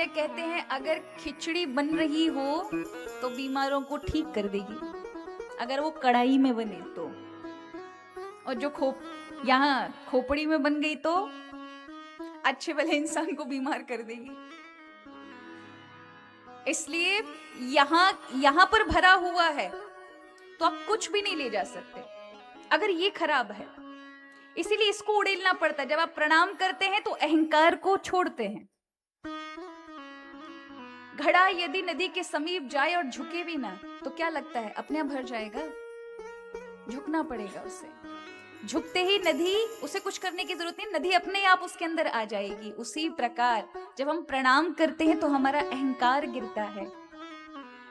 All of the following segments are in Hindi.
में कहते हैं अगर खिचड़ी बन रही हो तो बीमारों को ठीक कर देगी, अगर वो कढ़ाई में बने तो, और जो यहाँ खोपड़ी में बन गई तो अच्छे भले इंसान को बीमार कर देगी। इसलिए यहाँ पर भरा हुआ है तो आप कुछ भी नहीं ले जा सकते अगर ये खराब है। इसीलिए इसको उड़ेलना पड़ता है। जब आप प्रणाम करते हैं तो अहंकार को छोड़ते हैं। घड़ा यदि नदी के समीप जाए और झुके भी ना तो क्या लगता है, अपने आप भर जाएगा? झुकना पड़ेगा उसे। झुकते ही नदी, उसे कुछ करने की जरूरत नहीं, नदी अपने आप उसके अंदर आ जाएगी। उसी प्रकार जब हम प्रणाम करते हैं तो हमारा अहंकार गिरता है।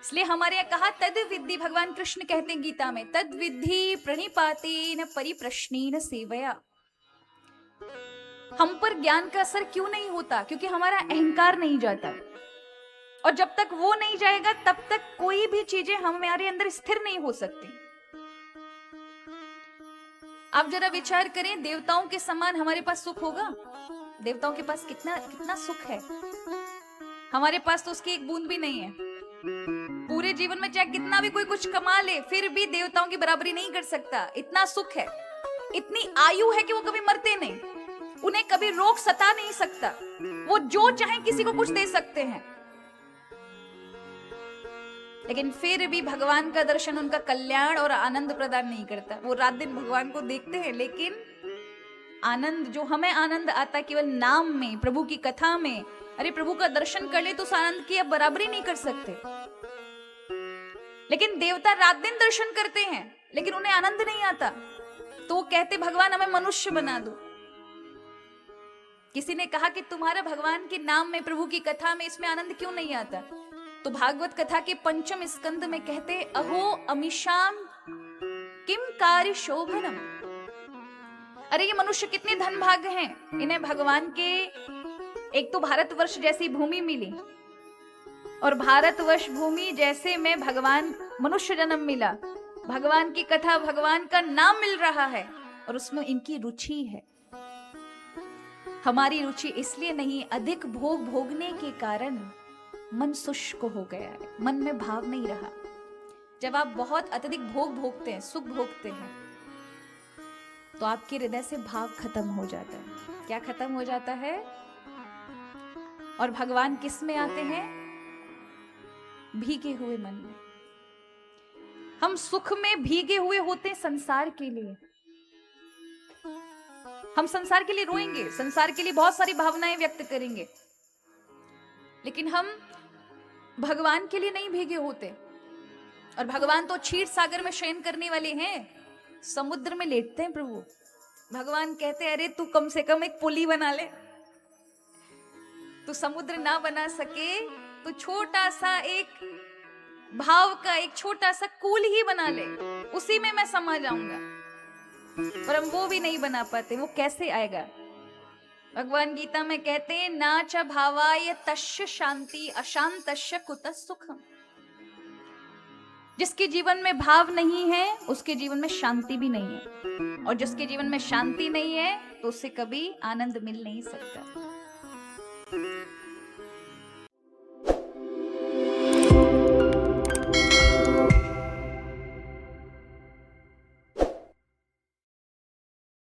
इसलिए हमारे यहाँ कहा तद विद्धि, भगवान कृष्ण कहते हैं गीता में, तद विद्धि प्रणिपातेन परिप्रश्नेन सेवया। हम पर ज्ञान का असर क्यों नहीं होता? क्योंकि हमारा अहंकार नहीं जाता, और जब तक वो नहीं जाएगा तब तक कोई भी चीजें हमारे अंदर स्थिर नहीं हो सकती। आप जरा विचार करें, देवताओं के समान हमारे पास सुख होगा? देवताओं के पास कितना कितना सुख है, हमारे पास तो उसकी एक बूंद भी नहीं है। पूरे जीवन में चाहे कितना भी कोई कुछ कमा ले फिर भी देवताओं की बराबरी नहीं कर सकता। इतना सुख है, इतनी आयु है कि वो कभी मरते नहीं, उन्हें कभी रोग सता नहीं सकता, वो जो चाहे किसी को कुछ दे सकते हैं। लेकिन फिर भी भगवान का दर्शन उनका कल्याण और आनंद प्रदान नहीं करता। वो रात दिन भगवान को देखते हैं लेकिन आनंद, जो हमें आनंद आता केवल नाम में, प्रभु की कथा में, अरे प्रभु का दर्शन कर ले तो उस आनंद की अब बराबरी नहीं कर सकते। लेकिन देवता रात दिन दर्शन करते हैं लेकिन उन्हें आनंद नहीं आता, तो वो कहते भगवान हमें मनुष्य बना दो। किसी ने कहा कि तुम्हारा भगवान के नाम में, प्रभु की कथा में, इसमें आनंद क्यों नहीं आता? तो भागवत कथा के 5वें स्कंद में कहते, अहो अमीशाम किम कार्य शोभनम। अरे ये मनुष्य कितने धन भाग हैं, इन्हें भगवान के एक तो भारतवर्ष जैसी भूमि मिली, और भारतवर्ष भूमि जैसे में भगवान मनुष्य जन्म मिला, भगवान की कथा, भगवान का नाम मिल रहा है, और उसमें इनकी रुचि है। हमारी रुचि इसलिए नहीं, अधिक भोग भोगने के कारण मन शुष्क हो गया है, मन में भाव नहीं रहा। जब आप बहुत अत्यधिक भोग भोगते हैं, सुख भोगते हैं, तो आपके हृदय से भाव खत्म हो जाता है। क्या खत्म हो जाता है? और भगवान किस में आते हैं? भीगे हुए मन में। हम सुख में भीगे हुए होते हैं संसार के लिए। हम संसार के लिए रोएंगे, संसार के लिए बहुत सारी भावनाएं व्यक्त करेंगे, लेकिन हम भगवान के लिए नहीं भीगे होते। और भगवान तो क्षीर सागर में शयन करने वाले हैं, समुद्र में लेटते हैं प्रभु। भगवान कहते हैं अरे तू कम से कम एक पुली बना ले, तू समुद्र ना बना सके तो छोटा सा एक भाव का एक छोटा सा कूल ही बना ले, उसी में मैं समा जाऊंगा। पर हम वो भी नहीं बना पाते। वो कैसे आएगा? भगवान गीता में कहते हैं ना च भावाय तस्य शांति अशांतस्य कुतः सुखम। जिसके जीवन में भाव नहीं है उसके जीवन में शांति भी नहीं है, और जिसके जीवन में शांति नहीं है तो उससे कभी आनंद मिल नहीं सकता।